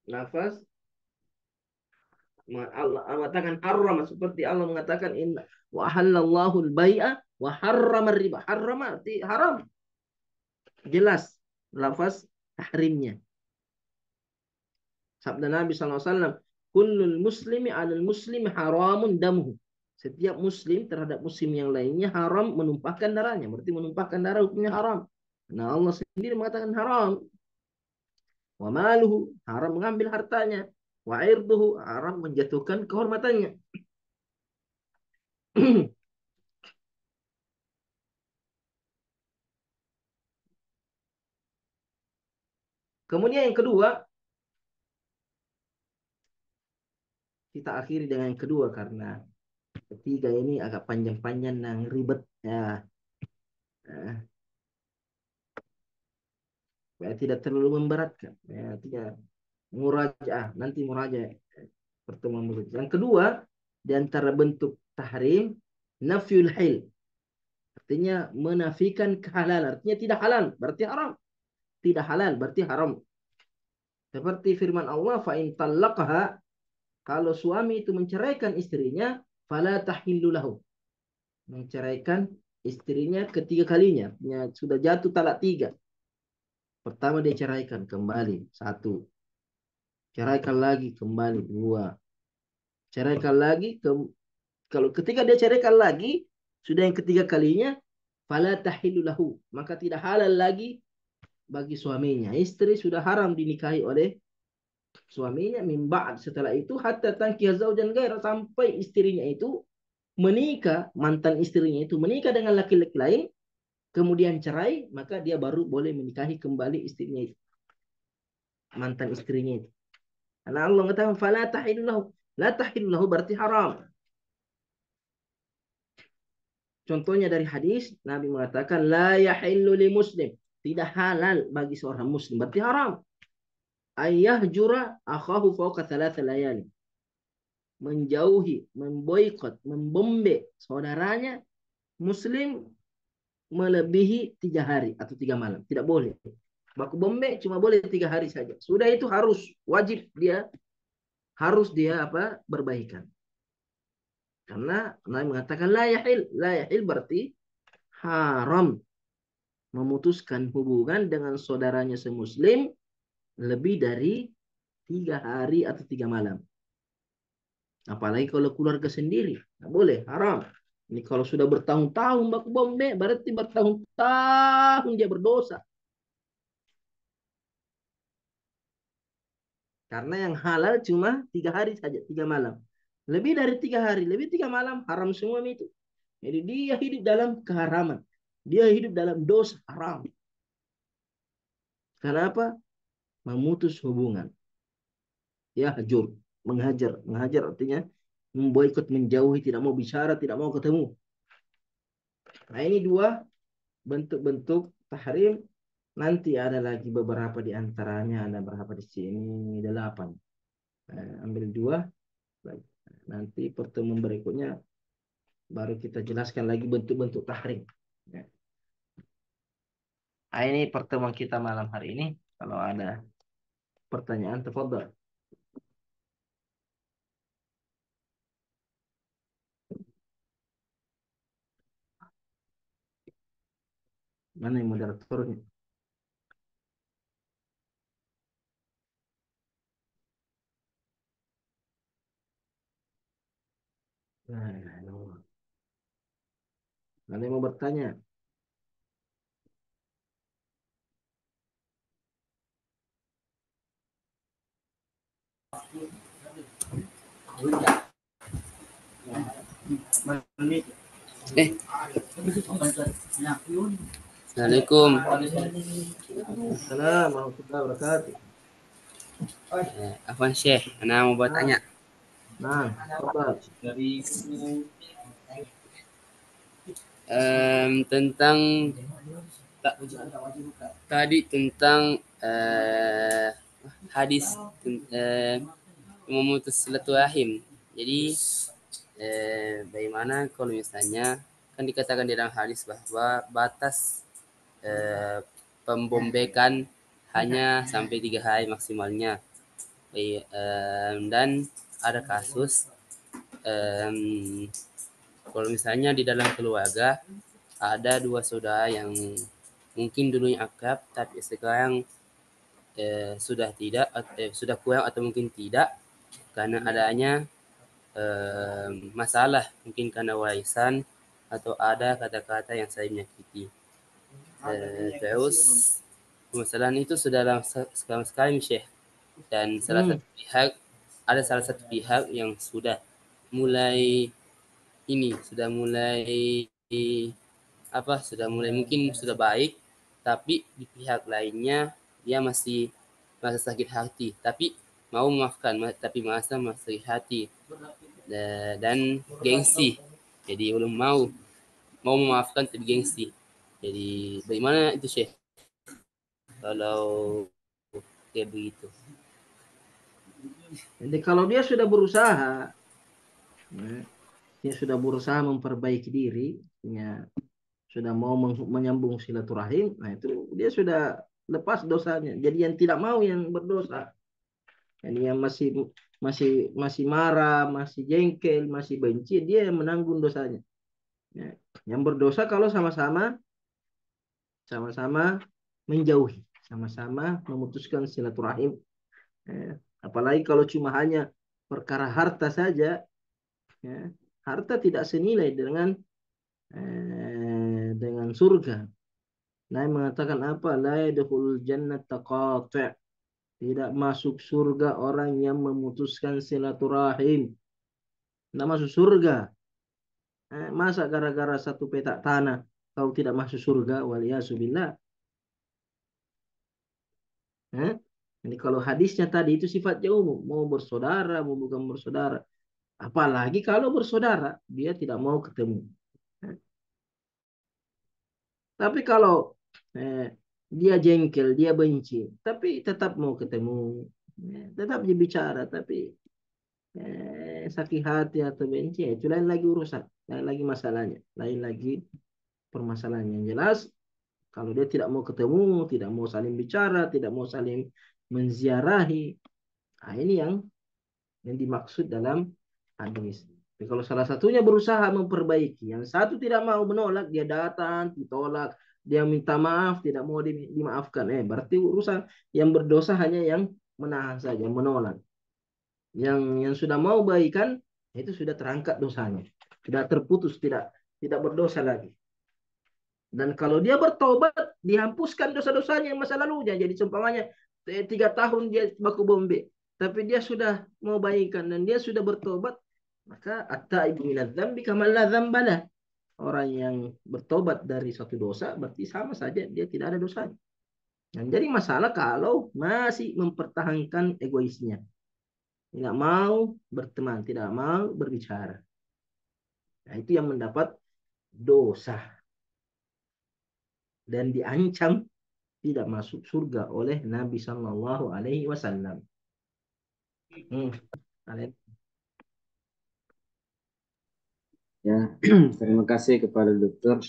Lafaz Allah mengatakan haram, seperti Allah mengatakan inna wa halallahu al-bai'a wa harrama riba. Haram arti haram. Jelas lafaz tahrimnya. Sabda Nabi SAW, kullul muslimi 'alal muslimi haramun damuhu. Setiap muslim terhadap muslim yang lainnya haram menumpahkan darahnya. Berarti menumpahkan darah hukumnya haram. Nah, Allah sendiri mengatakan haram. Wa maluhu, haram mengambil hartanya. Wa irduhu, haram menjatuhkan kehormatannya. Kemudian yang kedua, kita akhiri dengan yang kedua karena ketiga ini agak panjang-panjang dan ribet ya. Ya, tidak terlalu memberatkan. Ya, tidak murajaah, nanti murajaah pertemuan berikutnya. Yang kedua, di antara bentuk tahrim, nafyul hil. Artinya menafikan kehalalan. Artinya tidak halal, berarti haram. Tidak halal, berarti haram. Seperti firman Allah, fa in talaqaha, kalau suami itu menceraikan istrinya, fala tahillu lahu. Menceraikan istrinya ketiga kalinya. Ya, sudah jatuh talak tiga. Pertama dia ceraikan kembali, satu. Ceraikan lagi kembali, dua. Ceraikan lagi, kalau ketika dia ceraikan lagi, sudah yang ketiga kalinya, fala tahillu lahu. Maka tidak halal lagi bagi suaminya. Istri sudah haram dinikahi oleh suaminya min ba'd, setelah itu hatta tankiha zaujan ghaira, sampai istrinya itu menikah, mantan istrinya itu menikah dengan laki-laki lain, kemudian cerai, maka dia baru boleh menikahi kembali istrinya itu, mantan istrinya itu. Karena Allah mengatakan fala tahillu lahu. La tahillu lahu berarti haram. Contohnya dari hadis Nabi mengatakan la yahillu li muslim, tidak halal bagi seorang muslim, berarti haram. Ayah jura akhahu fauqa thalatha layali, menjauhi, memboikot, membombe saudaranya muslim melebihi 3 hari atau 3 malam. Tidak boleh. Baku bombe cuma boleh 3 hari saja. Sudah itu wajib dia berbaikan. Karena Nabi mengatakan la yahil. La yahil berarti haram memutuskan hubungan dengan saudaranya semuslim lebih dari 3 hari atau 3 malam. Apalagi kalau keluarga sendiri, nggak boleh, haram. Ini kalau sudah bertahun-tahun baku bombe, berarti bertahun-tahun dia berdosa. Karena yang halal cuma 3 hari saja, 3 malam. Lebih dari 3 hari, lebih 3 malam, haram semua itu. Jadi dia hidup dalam keharaman. Dia hidup dalam dosa haram. Kenapa? Memutus hubungan. Ya, hajur, menghajar. Menghajar artinya memboikot, menjauhi, tidak mau bicara, tidak mau ketemu. Nah, ini dua bentuk-bentuk tahrim. Nanti ada lagi beberapa di antaranya, ada berapa di sini? 8. Ambil 2. Nanti pertemuan berikutnya baru kita jelaskan lagi bentuk-bentuk tahrim. Ya. Nah, ini pertemuan kita malam hari ini. Kalau ada pertanyaan, tafadhol. Mana yang moderatornya? Nah, Ada yang mau bertanya? Eh, Assalamualaikum. Assalamualaikum warahmatullahi wabarakatuh. Afwan Syekh, Ana mau bertanya. Nah, coba. Tentang tadi tentang hadis memutus silaturahim. Jadi bagaimana kalau misalnya kan dikatakan di dalam hadis bahwa batas pembombekan hanya sampai 3 hari maksimalnya. Dan ada kasus em, kalau misalnya di dalam keluarga ada dua saudara yang mungkin dulunya akrab tapi sekarang sudah tidak, sudah kurang atau mungkin tidak karena adanya masalah mungkin karena warisan atau ada kata-kata yang saling menyakiti. Terus permasalahan itu sudah dalam sekarang sekali Syekh, dan salah satu pihak yang sudah mulai sudah mulai mungkin sudah baik, tapi di pihak lainnya dia masih merasa sakit hati, tapi mau memaafkan, tapi merasa sakit hati dan gengsi, jadi belum mau memaafkan tapi gengsi. Jadi bagaimana itu Syekh kalau kayak begitu? Jadi kalau dia sudah berusaha, ya, dia sudah berusaha memperbaiki diri, ya, sudah mau menyambung silaturahim, nah itu dia sudah lepas dosanya. Jadi yang tidak mau yang berdosa, jadi yang masih masih masih marah, masih jengkel, masih benci, dia yang menanggung dosanya. Ya. Yang berdosa kalau sama-sama menjauhi, sama-sama memutuskan silaturahim. Ya. Apalagi kalau cuma hanya perkara harta saja, ya, harta tidak senilai dengan surga. Nabi mengatakan apa? La yadkhulul jannata qati'. Tidak masuk surga orang yang memutuskan silaturahim. Tidak masuk surga. Masa gara-gara satu petak tanah kau tidak masuk surga? Waliyasubillah. Jadi kalau hadisnya tadi itu sifatnya umum. Mau bersaudara, mau bukan bersaudara. Apalagi kalau bersaudara, dia tidak mau ketemu. Tapi kalau eh, dia jengkel, dia benci, tapi tetap mau ketemu, tetap dibicara, tapi sakit hati atau benci, itu lain lagi urusan, lain lagi masalahnya, lain lagi permasalahannya. Yang jelas, kalau dia tidak mau ketemu, tidak mau saling bicara, tidak mau saling menziarahi, nah ini yang dimaksud dalam hadis. Tapi kalau salah satunya berusaha memperbaiki, yang satu tidak mau menolak, dia datang, ditolak, dia minta maaf, tidak mau dimaafkan. Berarti urusan yang berdosa hanya yang menahan saja, menolak. Yang sudah mau baikan, itu sudah terangkat dosanya. Sudah terputus, tidak berdosa lagi. Dan kalau dia bertobat, dihapuskan dosa-dosanya yang masa lalunya. Jadi seumpamanya 3 tahun dia baku bombe, tapi dia sudah mau baikan dan dia sudah bertobat, maka at-taibu minadz dzambi kaman la dzambala. Orang yang bertobat dari suatu dosa berarti sama saja dia tidak ada dosanya. Dan jadi masalah kalau masih mempertahankan egoisnya, tidak mau berteman, tidak mau berbicara. Nah, itu yang mendapat dosa dan diancam tidak masuk surga oleh Nabi Shallallahu Alaihi Wasallam. Ya, terima kasih kepada dokter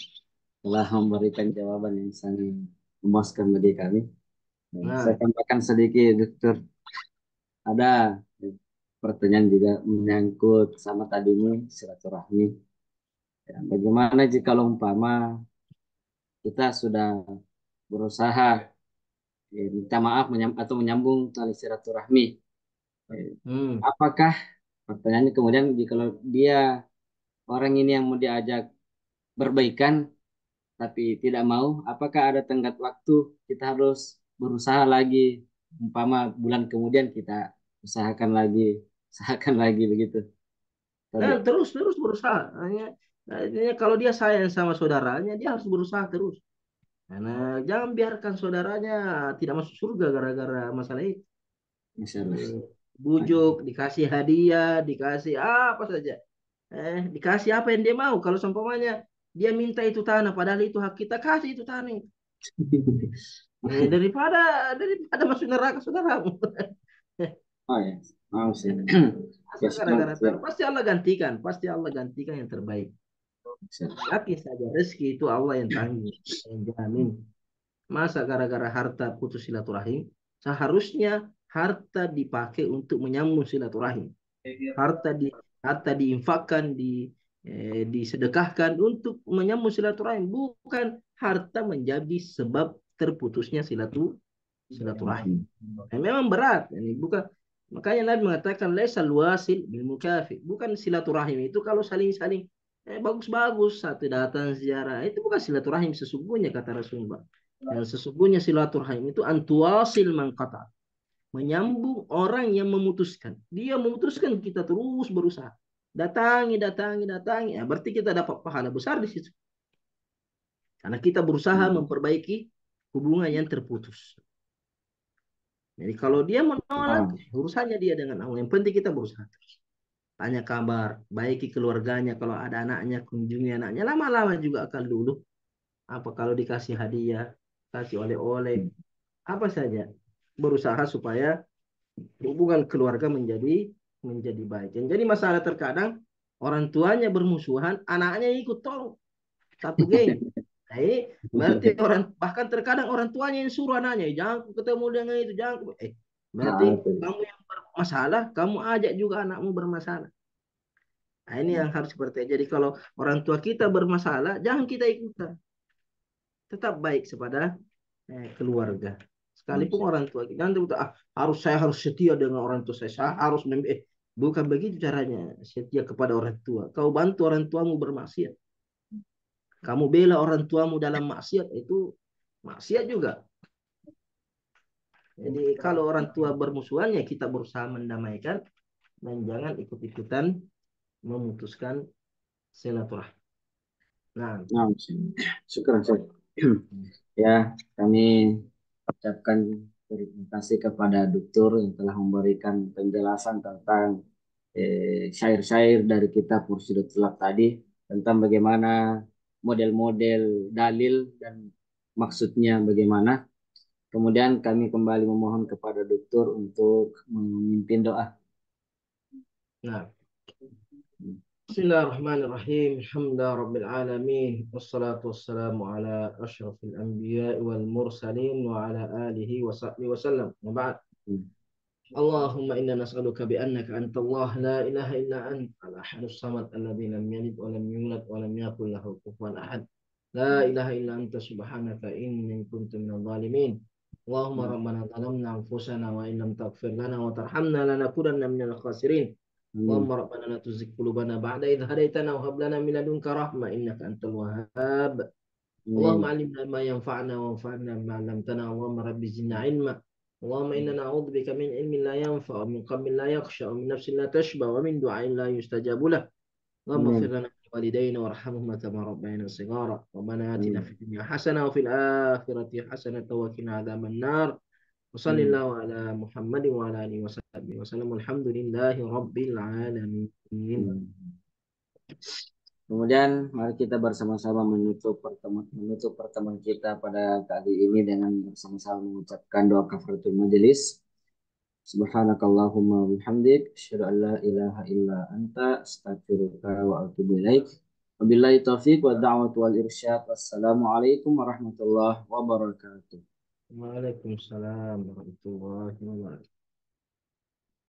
telah memberikan jawaban yang sangat memuaskan bagi kami. Saya Nah, tambahkan sedikit, dokter. Ada pertanyaan juga menyangkut sama tadi ini silaturahmi. Ya, bagaimana jika umpama kita sudah berusaha minta maaf atau menyambung tali silaturahmi? Apakah pertanyaannya kemudian jika dia orang ini yang mau diajak berbaikan tapi tidak mau, apakah ada tenggat waktu kita harus berusaha lagi, umpama bulan kemudian kita usahakan lagi, usahakan lagi begitu Nah, tadi. terus berusaha. Hanya kalau dia sayang sama saudaranya, dia harus berusaha terus. Karena jangan biarkan saudaranya tidak masuk surga gara-gara masalah itu. Masya Allah. Eh, Bujuk, dikasih hadiah, dikasih apa saja. Dikasih apa yang dia mau. Kalau seumpamanya dia minta itu tanah, padahal itu hak kita, kasih itu tanah. Daripada masuk neraka saudaramu. Oh ya, mau sih. Masa Ya, gara-gara ya. tanah, pasti Allah gantikan yang terbaik. Yakin saja rezeki itu Allah yang tanggung, yang jamin. Masa gara-gara harta putus silaturahim? Seharusnya harta dipakai untuk menyambung silaturahim. Harta di harta diinfakkan, disedekahkan untuk menyambung silaturahim, bukan harta menjadi sebab terputusnya silaturahim. Memang berat ini, bukan, makanya Nabi mengatakan laisal wasil bil mukafi, bukan silaturahim itu kalau saling-saling bagus-bagus satu datang ziarah, itu bukan silaturahim sesungguhnya kata Rasulullah. Yang sesungguhnya silaturahim itu antuasil mangkata, menyambung orang yang memutuskan. Dia memutuskan, kita terus berusaha. Datangi, datangi, datangi. Ya, berarti kita dapat pahala besar di situ. Karena kita berusaha memperbaiki hubungan yang terputus. Jadi kalau dia menolak, Ah, urusannya dia dengan Allah. Yang penting kita berusaha terus. Tanya kabar, baiki keluarganya. Kalau ada anaknya, kunjungi anaknya. Lama-lama juga akan dulu. Apa kalau dikasih hadiah, kasih oleh-oleh, apa saja. Berusaha supaya hubungan keluarga menjadi baik. Yang jadi masalah terkadang orang tuanya bermusuhan, anaknya ikut tolong satu geng. Nah, ini berarti bahkan terkadang orang tuanya yang suruh anaknya, jangan ketemu dengan itu, jangan. Berarti betul. kamu yang bermasalah, kamu ajak juga anakmu bermasalah. Nah, ini yang harus seperti itu. Jadi kalau orang tua kita bermasalah, jangan kita ikutan. Tetap baik kepada keluarga. Sekalipun orang tua kita nanti saya harus setia dengan orang tua saya harus bukan begitu caranya setia kepada orang tua. Kau bantu orang tuamu bermaksiat, kamu bela orang tuamu dalam maksiat, itu maksiat juga. Jadi kalau orang tua bermusuhan, ya kita berusaha mendamaikan dan jangan ikut-ikutan memutuskan silaturahmi. Nah, Nah, syukur. Ya, kami ucapkan terima kasih kepada dokter yang telah memberikan penjelasan tentang syair-syair dari kitab Mursyidut Tulab tadi, tentang bagaimana model-model dalil dan maksudnya bagaimana. Kemudian kami kembali memohon kepada dokter untuk memimpin doa. nah. Bismillahirrahmanirrahim. Alhamdulillah Rabbil Alamin. Wassalatu wassalamu ala ashrafil anbiya wal mursalin wa ala alihi wa sahbihi wasallam. Wa ba'd. Allahumma inna nas'aluka bi annaka anta Allah la ilaha illa anta al-ahadus samad alladhi lam yalid wa lam yulad wa lam yakul lahu kufuwan ahad. La ilaha illa anta subhanaka inni kuntu minadh dhalimin. Allahumma rabbana zalamna anfusana wa in lam taghfir lana wa tarhamna lanakunanna minal khasirin. Amin. اللهم ربنا لا تزغ قلوبنا بعد إذ هديتنا وهب لنا من لدنك رحمة إنك أنت الوهاب. اللهم Amin. علمنا ما ينفعنا وانفعنا بما علمتنا. اللهم رب زدنا علما. اللهم إنا نعوذ بك من علم لا ينفع ومن قلب لا يخشى ومن نفس لا تشبع ومن دعاء لا يستجاب له. اللهم اغفر Amin. لنا ولوالدينا وارحمهما كما ربينا صغارا. ربنا آتنا في Amin. الدنيا حسنة وفي الآخرة حسنة وقنا عذاب النار. وصلى Amin. الله على محمد وعلى آله وصحبه وسلم. والحمد لله رب العالمين. Kemudian mari kita bersama-sama menutup pertemuan kita pada kali ini dengan bersama-sama mengucapkan doa kafaratul majelis. Subhanakallahumma bihamdik asyhadu an la ilaha illa anta astaghfiruka wa atubu ilaik. Wabillahi taufiq wa da'watu wal irsyad. Wassalamualaikum warahmatullahi wabarakatuh. Waalaikumsalam warahmatullahi wabarakatuh.